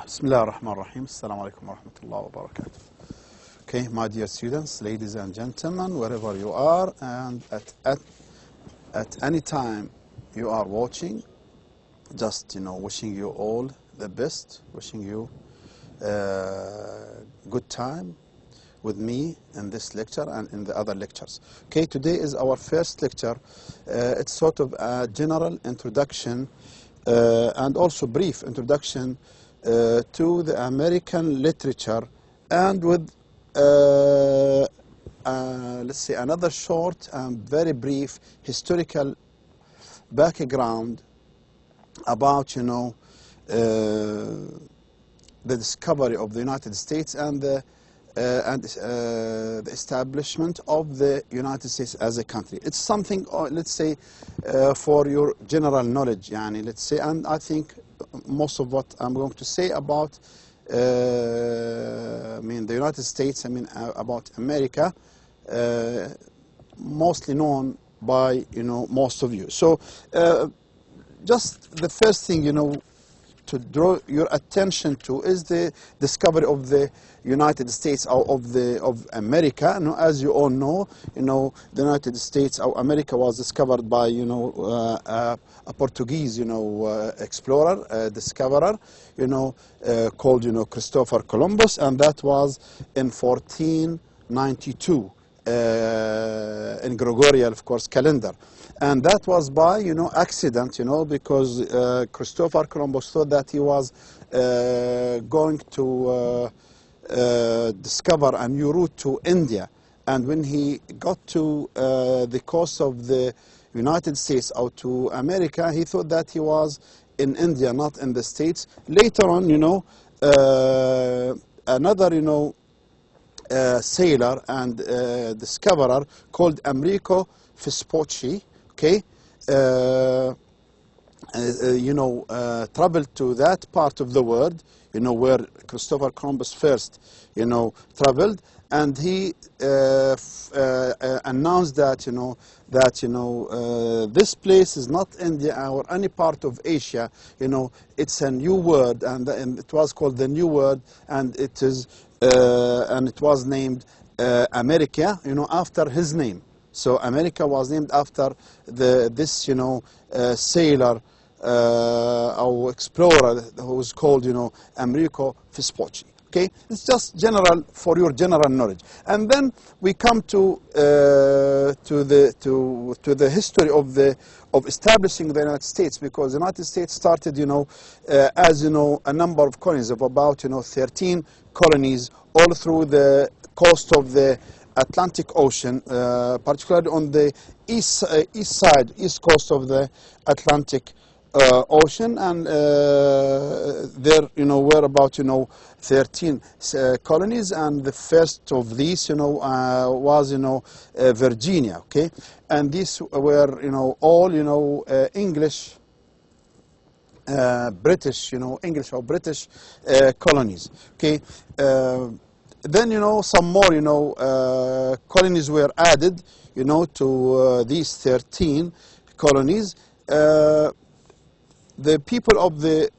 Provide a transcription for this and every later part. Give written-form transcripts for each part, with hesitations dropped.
بسم الله الرحمن الرحيم. السلام عليكم ورحمة الله وبركاته. Okay, my dear students, ladies and gentlemen, wherever you are and at any time you are watching, just wishing you all the best, wishing you good time with me in this lecture and in the other lectures. Okay, today is our first lecture. It's sort of a general introduction and also brief introduction to the American literature, and with let's say another short and very brief historical background about the discovery of the United States and the establishment of the United States as a country. It's something, let's say, for your general knowledge, let's say, and I think most of what I'm going to say about the United States, about America, mostly known by most of you. So just the first thing to draw your attention to is the discovery of the United States of America. As you all know, the United States of America was discovered by a Portuguese explorer, discoverer, called Christopher Columbus, and that was in 1492 in Gregorian, of course, calendar. And that was by accident, because Christopher Columbus thought that he was going to discover a new route to India. And when he got to the coast of the United States or to America, he thought that he was in India, not in the States. Later on, another sailor and discoverer called Americo Vespucci, okay, traveled to that part of the world, where Christopher Columbus first, traveled, and he announced that, this place is not India or any part of Asia. It's a new world, and it was called the New World, and it is, and it was named America, after his name. So America was named after this sailor or explorer who was called Americo Vespucci. Okay, it's just general for your general knowledge. And then we come to the history of establishing the United States, because the United States started as a number of colonies of about 13 colonies all through the coast of the Atlantic Ocean, particularly on the east coast of the Atlantic Ocean, and there were about 13 colonies, and the first of these was Virginia. Okay, and these were all English, British, English or British colonies. Okay. Then some more colonies were added to these 13 colonies. The people of the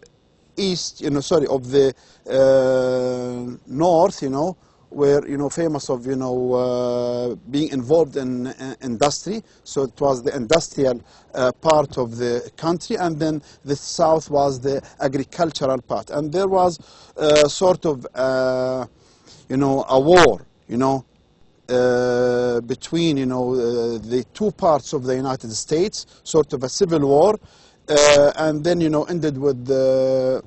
east, of the north, were famous of being involved in industry. So it was the industrial part of the country, and then the south was the agricultural part. And there was sort of a war, between the two parts of the United States, sort of a civil war, and then ended with the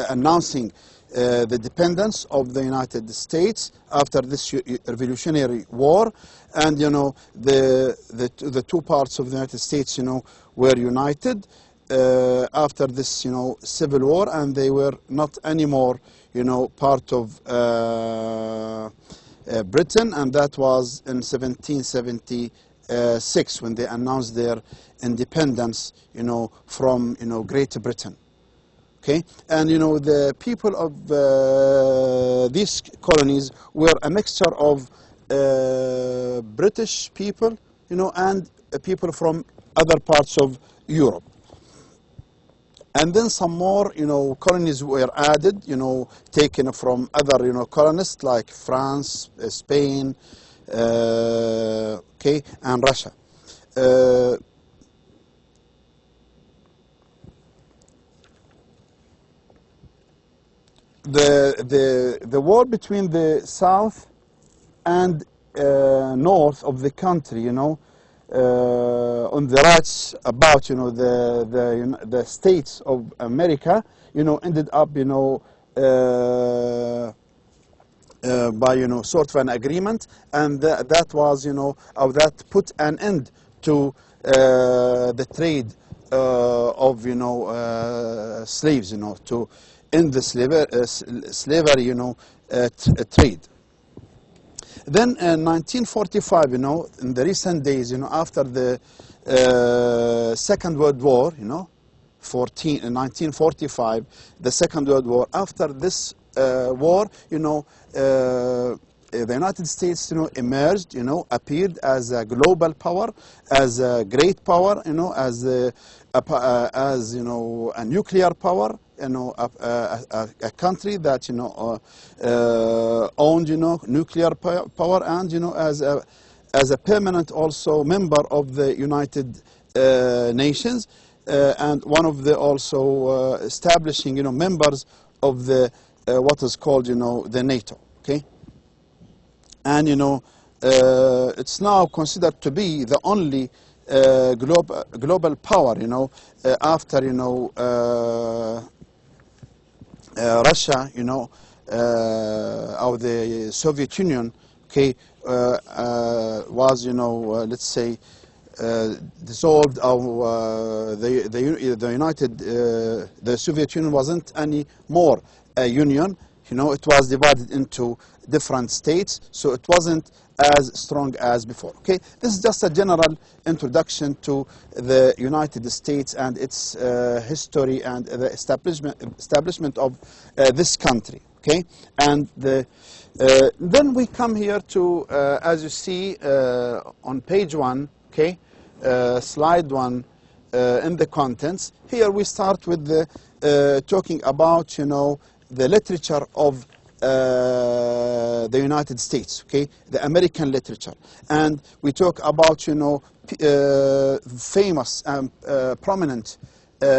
announcing the dependence of the United States after this Revolutionary War, and the two parts of the United States were united after this civil war, and they were not anymore part of Britain, and that was in 1776 when they announced their independence from Great Britain. Okay, and the people of these colonies were a mixture of British people, and people from other parts of Europe. And then some more, colonies were added, taken from other, colonists like France, Spain, and Russia. The war between the south and north of the country, on the rights about the states of America, ended up by sort of an agreement, and that was that put an end to the trade of slaves, to end the slavery trade. Then in 1945, in the recent days, after the Second World War, 1945, the Second World War. After this war, the United States, emerged, appeared as a global power, as a great power, as a nuclear power. A country that owned nuclear power, and as a permanent also member of the United Nations, and one of the also establishing members of the what is called the NATO. Okay, and it's now considered to be the only global power after Russia, or the Soviet Union, okay, was, let's say, dissolved, or the Soviet Union wasn't any more a union. It was divided into different states, so it wasn't as strong as before. Okay, this is just a general introduction to the United States and its history and the establishment of this country. Okay, and then we come here to, as you see on page 1, okay, slide 1 in the contents. Here we start with the talking about the literature of the United States, okay, the American literature, and we talk about famous and prominent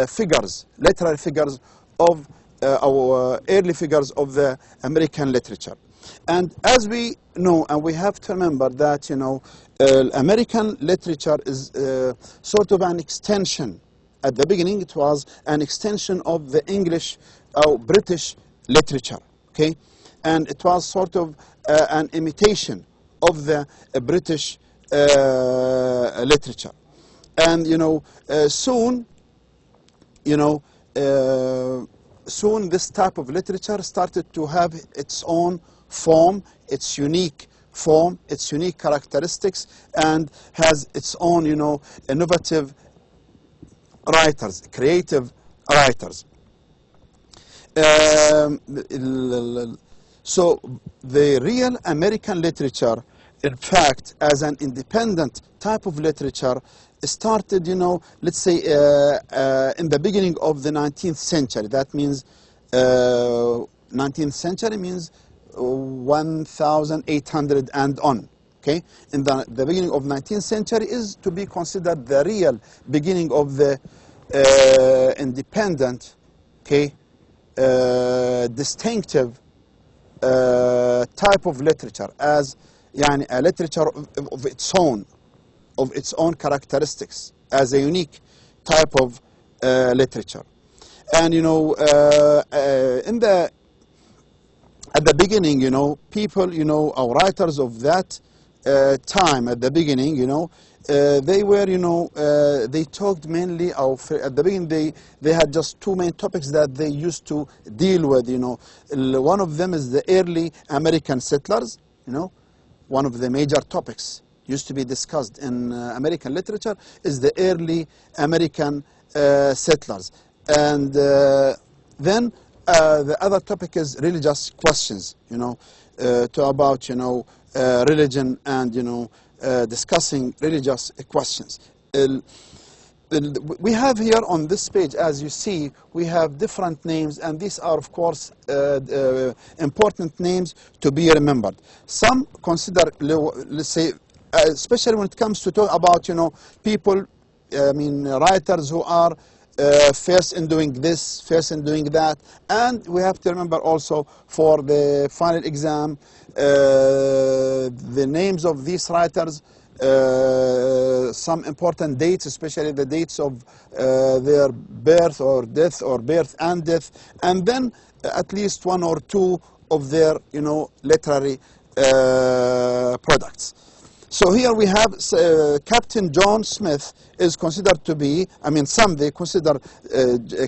figures, literary figures of our early figures of the American literature. And as we know, and we have to remember that American literature is sort of an extension. At the beginning, it was an extension of the English or British literature. Okay, and it was sort of an imitation of the British literature. And soon, soon this type of literature started to have its own form, its unique form, its unique characteristics, and has its own, innovative writers, creative writers. So the real American literature, in fact, as an independent type of literature, started, let's say, in the beginning of the 19th century. That means 19th century means 1800 and on. Okay, in the beginning of 19th century is to be considered the real beginning of the independent, okay, distinctive type of literature, as a literature of its own characteristics, as a unique type of literature. And at the beginning, people, or writers of that time at the beginning, they were, they talked mainly of, at the beginning they had just two main topics that they used to deal with, One of them is the early American settlers, one of the major topics used to be discussed in American literature is the early American settlers. And then the other topic is religious questions, to about, religion and, discussing religious questions. We have here on this page, as you see, we have different names, and these are, of course, important names to be remembered. Some consider, let's say, especially when it comes to talk about, people, writers who are first in doing this, first in doing that, and we have to remember also for the final exam the names of these writers, some important dates, especially the dates of their birth or death, or birth and death, and then at least one or two of their literary products. So here we have Captain John Smith is considered to be, some they consider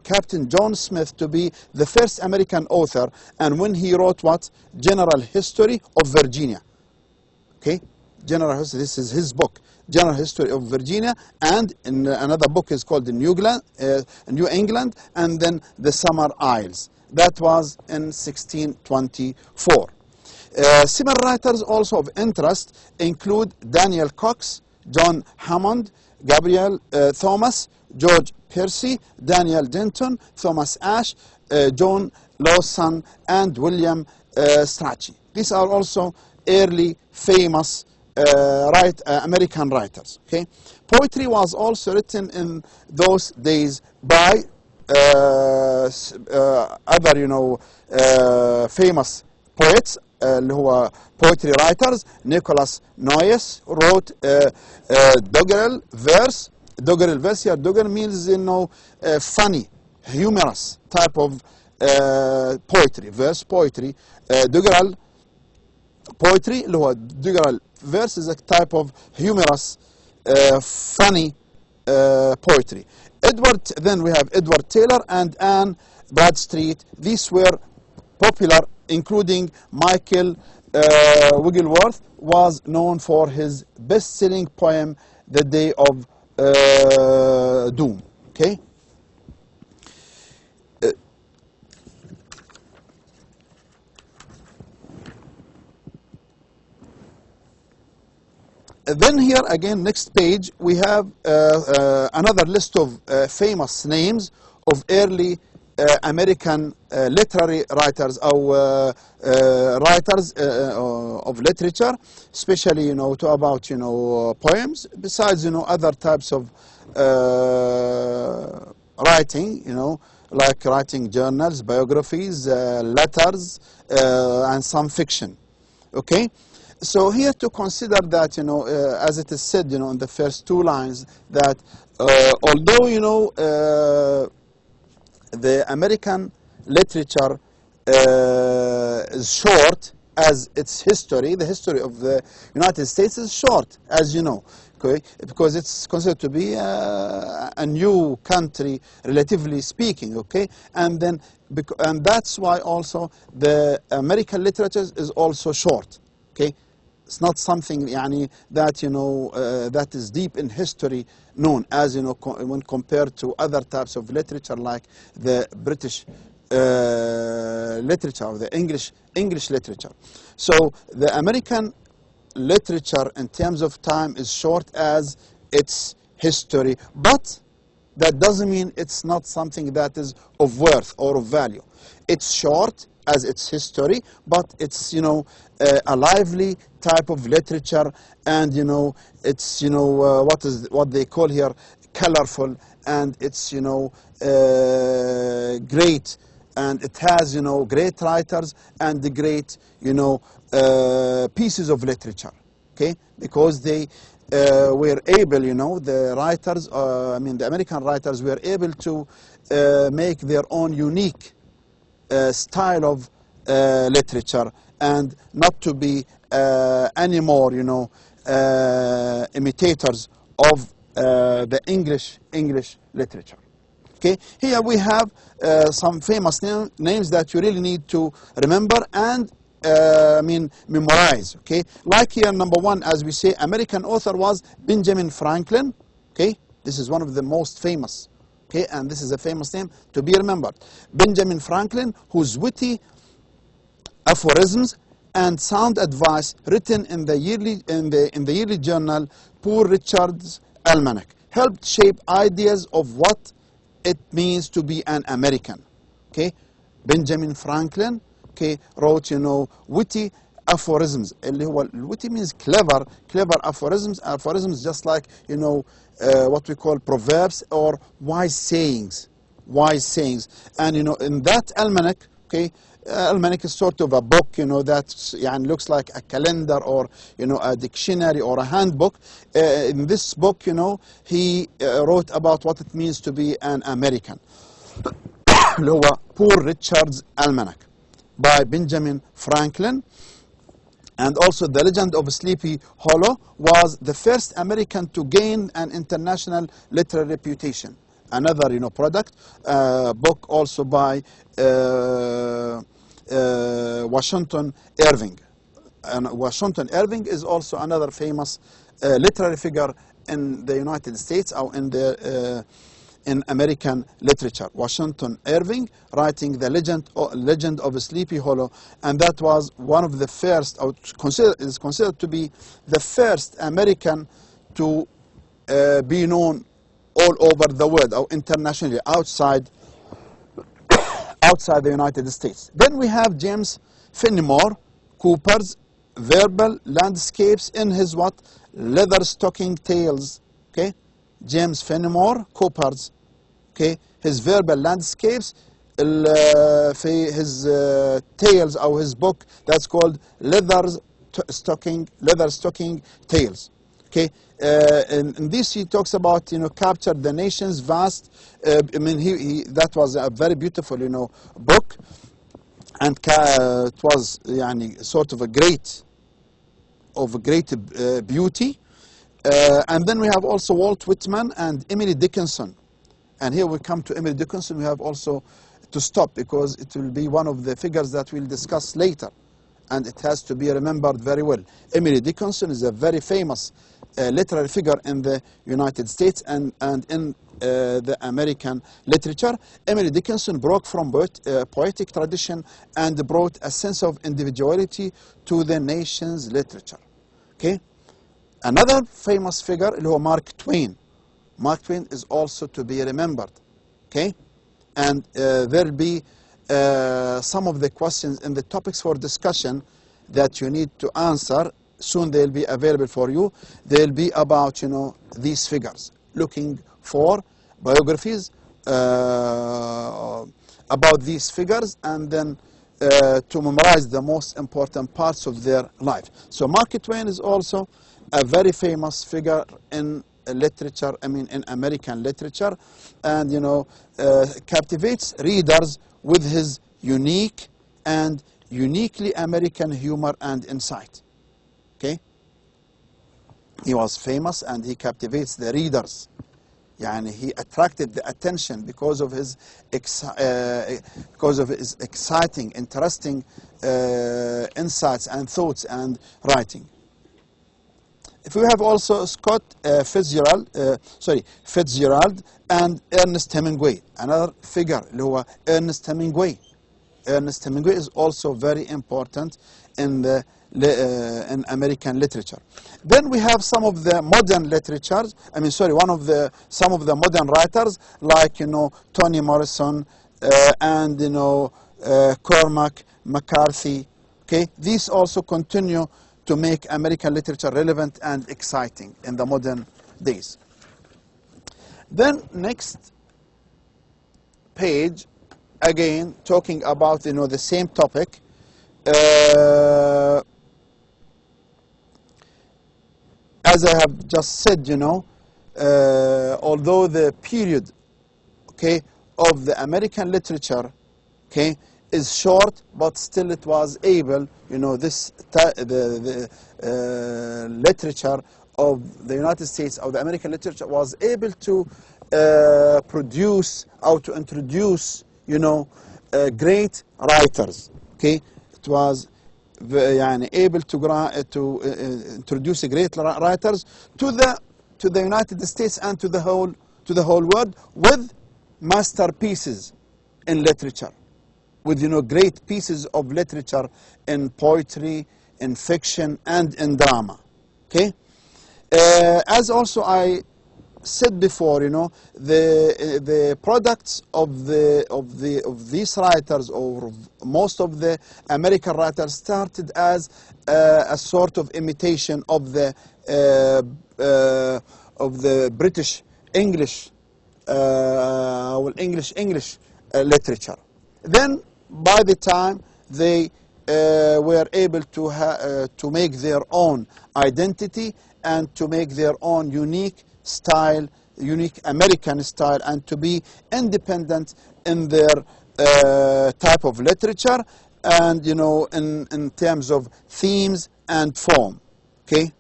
Captain John Smith to be the first American author, and when he wrote what? General History of Virginia. Okay? General History, this is his book, General History of Virginia, and in another book is called New England, and then the Summer Isles. That was in 1624. Similar writers also of interest include Daniel Cox, John Hammond, Gabriel Thomas, George Percy, Daniel Denton, Thomas Ashe, John Lawson, and William Strachey. These are also early famous American writers. Okay, poetry was also written in those days by other famous poets. اللي هو poetry writers. Nicholas Noyes wrote doggerel verse. Doggerel verse here, doggerel means funny, humorous type of poetry, verse poetry. Doggerel poetry اللي هو doggerel verse is a type of humorous, funny poetry. Then we have Edward Taylor and Anne Bradstreet. These were popular, including Michael Wigglesworth was known for his best-selling poem, The Day of Doom. Okay. Then here again, next page, we have another list of famous names of early American literary writers, or writers of literature, especially to about poems. Besides other types of writing, like writing journals, biographies, letters, and some fiction. Okay. So here to consider that, as it is said, in the first two lines, that although the American literature is short as its history, the history of the United States is short, as you know, okay, because it's considered to be a new country, relatively speaking, okay, and that's why also the American literature is also short, okay. It's not something that that is deep in history known, as when compared to other types of literature like the British literature or the English literature. So the American literature in terms of time is short as its history, but that doesn't mean it's not something that is of worth or of value. It's short as its history, but it's a lively type of literature, and it's what they call here colorful, and it's great, and it has great writers and the great pieces of literature, okay, because they were able, the writers, the American writers were able to make their own unique style of literature, and not to be anymore, imitators of the English literature. Okay, here we have some famous names that you really need to remember and memorize. Okay, like here, number one, as we say, American author was Benjamin Franklin. Okay, this is one of the most famous. Okay, and this is a famous name to be remembered. Benjamin Franklin, whose witty aphorisms and sound advice written in the yearly journal Poor Richard's Almanac helped shape ideas of what it means to be an American. Okay, Benjamin Franklin, okay, wrote, you know, witty aphorisms. اللي هو witty means clever aphorisms. Aphorisms just like, you know, what we call proverbs or wise sayings. And you know, in that almanac, okay, almanac is sort of a book, you know, that looks like a calendar or, you know, a dictionary or a handbook. In this book, you know, he wrote about what it means to be an American. اللي هو Poor Richard's Almanac by Benjamin Franklin. And also The Legend of Sleepy Hollow was the first American to gain an international literary reputation. Another, you know, product, book also by Washington Irving. And Washington Irving is also another famous literary figure in the United States or in American literature. Washington Irving writing The Legend of Sleepy Hollow, and that was one of the first, or is considered to be the first American to be known all over the world or internationally outside the United States. Then we have James Fenimore Cooper's verbal landscapes in his what? Leather-stocking tales. Okay, James Fenimore Cooper's, okay, his verbal landscapes في his tales or his book that's called Leather-stocking Tales. Okay, in this he talks about, you know, captured the nation's vast. I mean, that was a very beautiful, you know, book, and it was sort of a great beauty. And then we have also Walt Whitman and Emily Dickinson. And here we come to Emily Dickinson. We have also to stop because it will be one of the figures that we'll discuss later, and it has to be remembered very well. Emily Dickinson is a very famous literary figure in the United States and in the American literature. Emily Dickinson broke from poetic tradition and brought a sense of individuality to the nation's literature. Okay, another famous figure اللي هو Mark Twain. Mark Twain is also to be remembered. Okay, and there'll be some of the questions in the topics for discussion that you need to answer. Soon they'll be available for you. They'll be about, you know, these figures, looking for biographies about these figures, and then to memorize the most important parts of their life. So Mark Twain is also a very famous figure in literature, I mean in American literature, and, you know, captivates readers with his unique and uniquely American humor and insight. Okay, he was famous and he captivates the readers. He attracted the attention because of his exciting, interesting insights and thoughts and writing. If we have also Scott Fitzgerald and Ernest Hemingway, another figure اللي هو Ernest Hemingway. Ernest Hemingway is also very important in in American literature. Then we have some of the modern literatures. Some of the modern writers like, you know, Toni Morrison and, you know, Cormac McCarthy. Okay, these also continue to make American literature relevant and exciting in the modern days. Then next page, again talking about, you know, the same topic. As I have just said, you know, although the period, okay, of the American literature, okay, is short, but still it was able, you know, the literature of the United States, of the American literature, was able to produce or to introduce, you know, great writers. Okay, it was able to introduce great writers to the United States and to the whole world with masterpieces in literature. with great pieces of literature in poetry, in fiction, and in drama. Okay, as also I said before, the products of these writers, or most of the American writers, started as a sort of imitation of the British English or English literature. Then, by the time they were able to make their own identity and to make their own unique style, unique American style, and to be independent in their type of literature, and in terms of themes and form. Okay.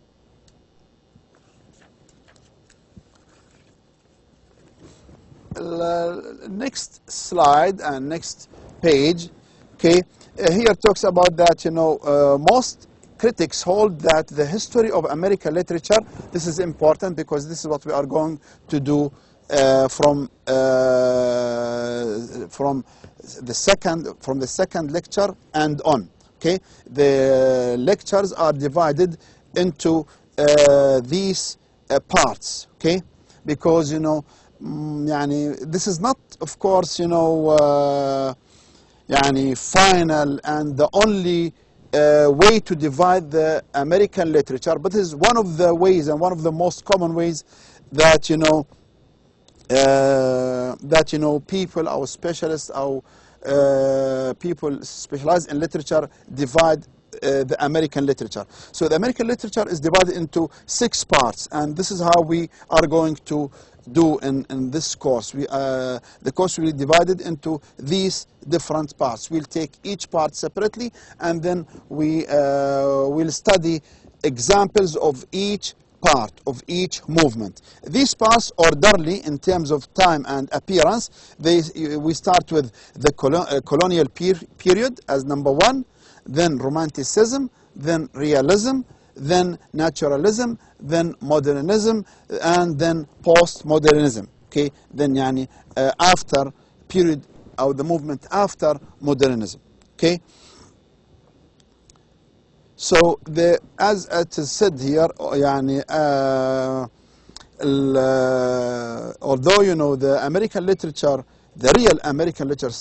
Next slide and next page. Okay, here talks about that most critics hold that the history of American literature, this is important because this is what we are going to do from the second lecture and on. Okay, the lectures are divided into these parts. Okay, because this is not, of course, final and the only way to divide the American literature, but it is one of the ways and one of the most common ways that people, our specialists, our people specialized in literature divide the American literature. So the American literature is divided into 6 parts, and this is how we are going to do in this course. The course will be divided into these different parts. We'll take each part separately, and then we will study examples of each part, of each movement. These parts, orderly in terms of time and appearance, we start with the colonial period as number 1, then Romanticism, then Realism, then Naturalism, then Modernism, and then Postmodernism. Okay, then after period, or the movement after Modernism. Okay. So as it is said here, although the American literature, the real American literature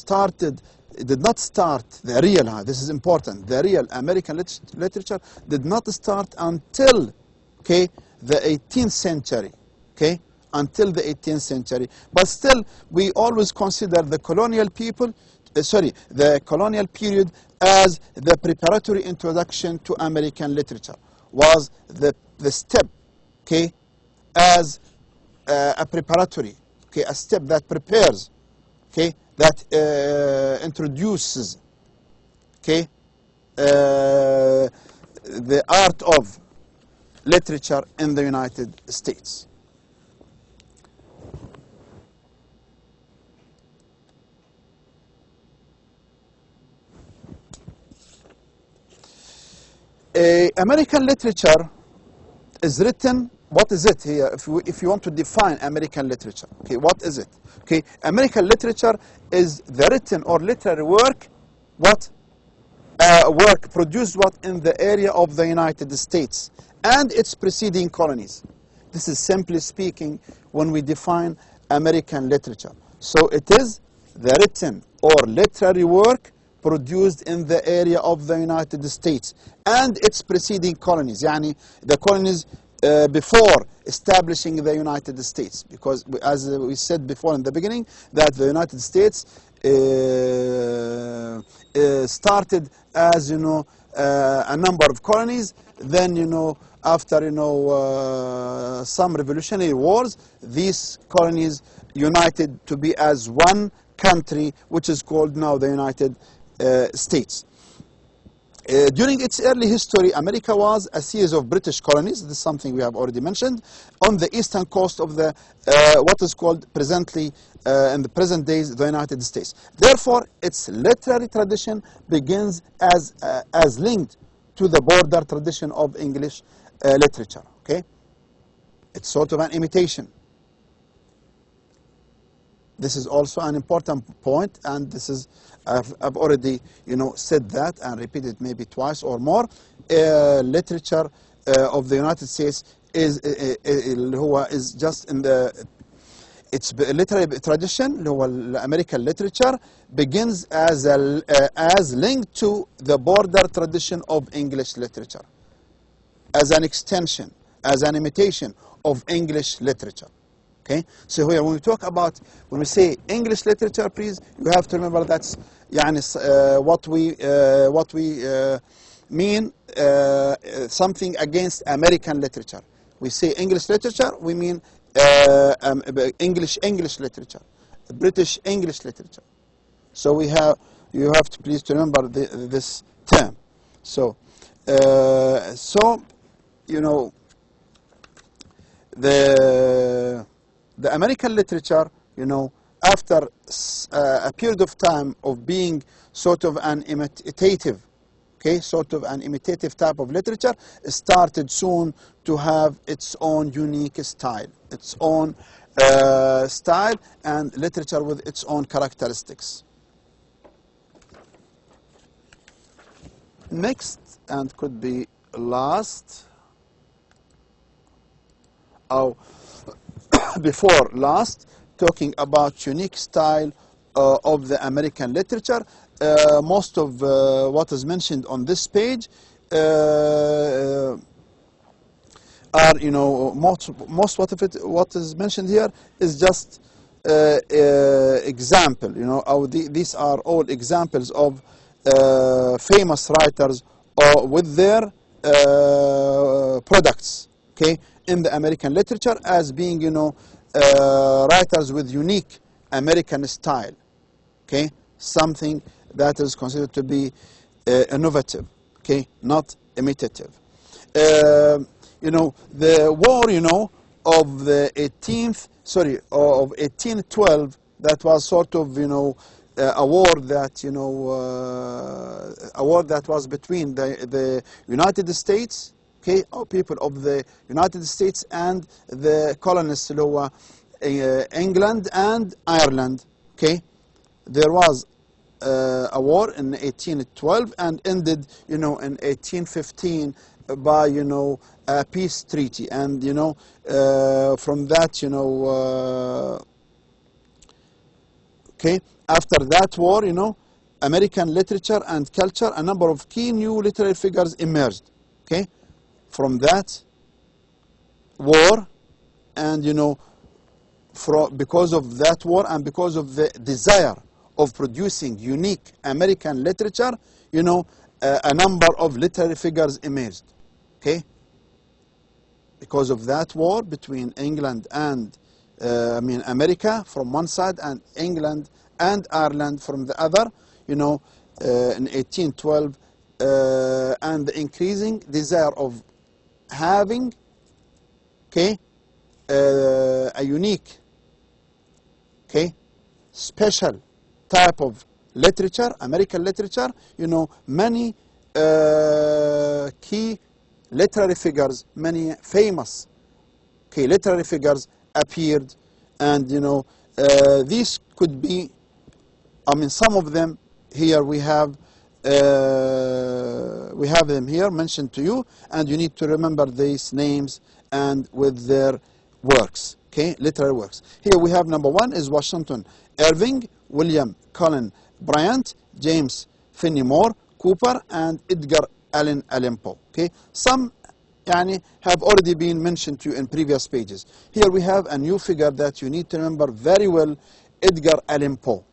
did not start, this is important, the real American literature did not start until, the 18th century, until the 18th century. But still, we always consider the colonial the colonial period as the preparatory introduction to American literature, was the step, as a preparatory, a step that prepares, that introduces, the art of literature in the United States. American literature is written. What is it here? If you want to define American literature, what is it? American literature is the written or literary work, work produced in the area of the United States and its preceding colonies. This is simply speaking when we define American literature. So it is the written or literary work produced in the area of the United States and its preceding colonies, the colonies before establishing the United States, because as we said before in the beginning, that the United States started as a number of colonies. Then after some revolutionary wars, these colonies united to be as one country, which is called now the United States. During its early history, America was a series of British colonies. This is something we have already mentioned, on the eastern coast of the what is called presently, in the present days, the United States. Therefore, its literary tradition begins as linked to the border tradition of English literature. It's sort of an imitation. This is also an important point, and this is I've already said that and repeated maybe twice or more. Literature of the United States is just in the its literary tradition. The American literature begins as linked to the border tradition of English literature, as an extension, as an imitation of English literature. Okay, so here when we say English literature, please, you have to remember that's what we mean something against American literature. We say English literature, we mean English literature, British English literature. So you have to please to remember this term. So the American literature, after a period of time of being sort of an imitative, type of literature, started soon to have its own unique style, its own style and literature with its own characteristics. Next, and could be last, or before last, talking about unique style of the American literature. Most of what is mentioned on this page are, most what is mentioned here is just example, these are all examples of famous writers with their products, in the American literature as being, writers with unique American style, something that is considered to be innovative, not imitative. The war, of the 1812, that was sort of, a war that, was between the United States, or people of the United States and the colonists, England and Ireland. There was a war in 1812 and ended, in 1815 by, a peace treaty. And, from that, after that war, American literature and culture, a number of key new literary figures emerged, from that war. And, because of that war and because of the desire of producing unique American literature, a number of literary figures emerged, because of that war between England and America from one side and England and Ireland from the other, in 1812, and the increasing desire of having a unique, special type of literature, American literature, many key literary figures, many famous literary figures appeared. And these could be, some of them here we have them here mentioned to you, and you need to remember these names and with their works, literary works. Here we have number one is Washington Irving, William Cullen Bryant, James Fenimore Cooper, and Edgar Allan Poe. Some have already been mentioned to you in previous pages. Here we have a new figure that you need to remember very well, Edgar Allan Poe.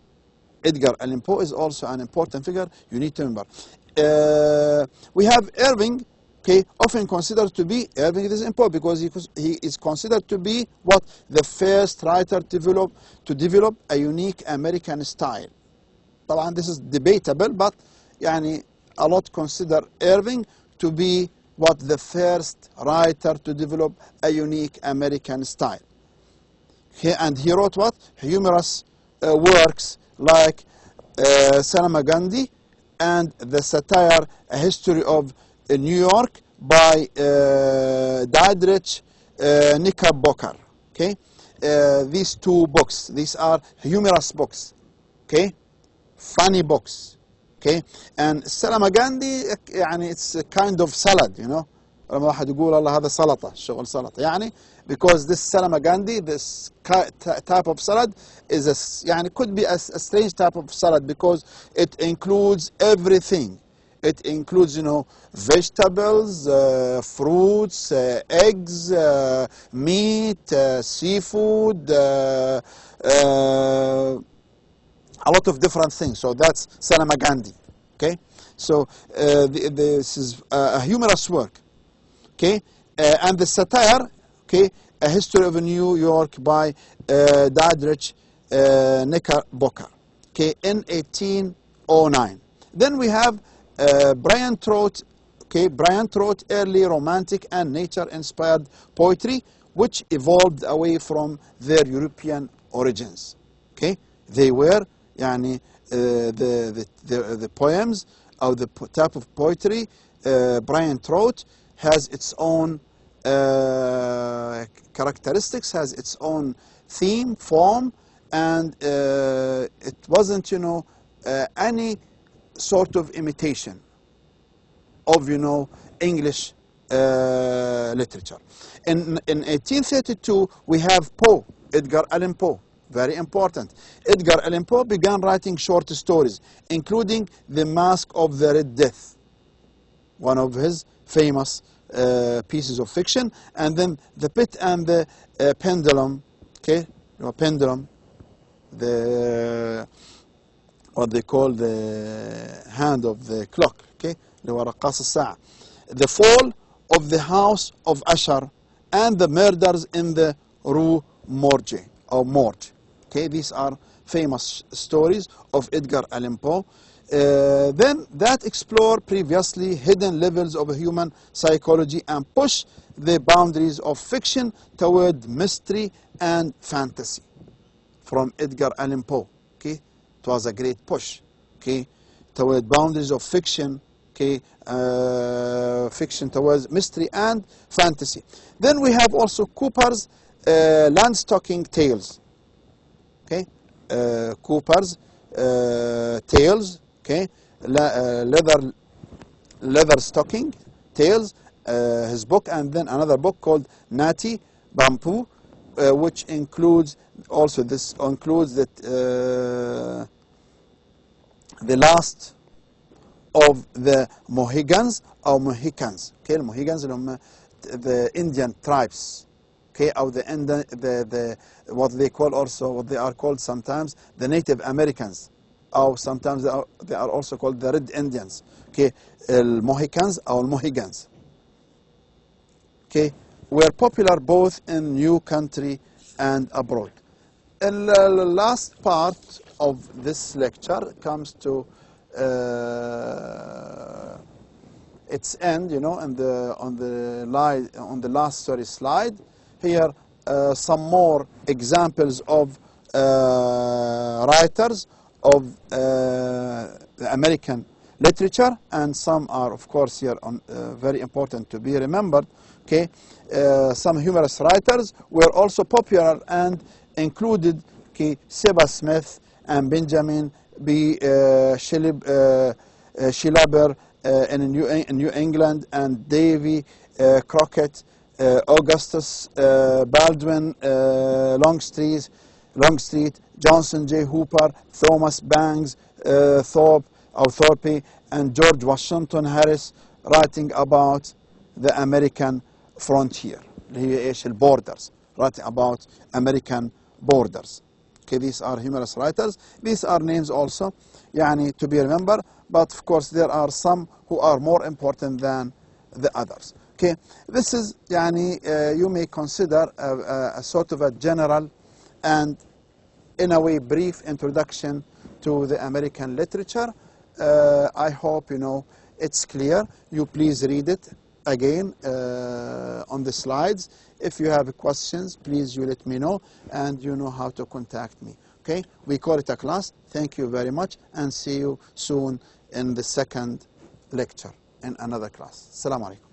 Edgar Allan Poe is also an important figure you need to remember. We have Irving, often considered to be, Irving is important because he is considered to be what? The first writer to develop a unique American style. طبعا this is debatable, but a lot consider Irving to be what? The first writer to develop a unique American style. And he wrote what? Humorous works like Salama Gandhi and the satire A History of New York by Diedrich Knickerbocker. these two books. These are humorous books, okay, funny books, okay. And Salamagandi يعني it's a kind of salad, you know. لما واحد يقول الله هذا سلطة، شغل سلطة يعني, because this Salamagandi, this type of salad is يعني could be a strange type of salad because it includes everything. It includes, you know, vegetables, fruits, eggs, meat, seafood, a lot of different things. So that's Salamagandi, okay. So this is a humorous work. Okay, and the satire, okay, A History of New York by Dadrich Knickerbocker, okay, in 1809. Then we have Brian wrote early romantic and nature-inspired poetry, which evolved away from their European origins. Okay, they were يعني the poems or the type of poetry Brian wrote has its own characteristics, has its own theme, form, and it wasn't, you know, any sort of imitation of, you know, English literature. In 1832, we have Poe, Edgar Allan Poe, very important. Edgar Allan Poe began writing short stories, including The Mask of the Red Death, one of his famous pieces of fiction, and then The Pit and the Pendulum, okay, pendulum, the what they call the hand of the clock, okay, اللي هو رقاص الساعة. The Fall of the House of Usher and the Murders in the Rue Morgue, or Morgue. Okay, these are famous stories of Edgar Allan Poe. Then that explore previously hidden levels of human psychology and push the boundaries of fiction toward mystery and fantasy. From Edgar Allan Poe, okay, it was a great push, okay, toward boundaries of fiction, okay, fiction towards mystery and fantasy. Then we have also Cooper's Landstalking Tales, okay, Cooper's Tales, okay, leather stocking tales, his book, and then another book called Natty Bamboo, which includes also that the last of the Mohegans or Mohicans, okay, the Mohegans the Indian tribes, okay, or the what they call also, what they are called sometimes the Native Americans, or sometimes they are also called the Red Indians, okay, Mohicans or Mohegans, okay, were popular both in new country and abroad. And the last part of this lecture comes to its end, you know, and on the last slide here, some more examples of writers of the American literature, and some are of course here on very important to be remembered. Okay, some humorous writers were also popular and included, okay, Seba Smith and Benjamin B. Shillaber in New England, and Davy Crockett, Augustus Baldwin Longstreet, Johnson J. Hooper, Thomas Bangs Thorpe, and George Washington Harris, writing about the American frontier, اللي هي ايش borders, writing about American borders. Okay, these are humorous writers. These are names also, يعني to be remembered, but of course there are some who are more important than the others. Okay, this is يعني you may consider a sort of a general and in a way brief introduction to the American literature. I hope you know it's clear. You please read it again on the slides. If you have questions, please you let me know, and you know how to contact me. Okay, we call it a class. Thank you very much, and see you soon in the second lecture in another class. Assalamu alaikum.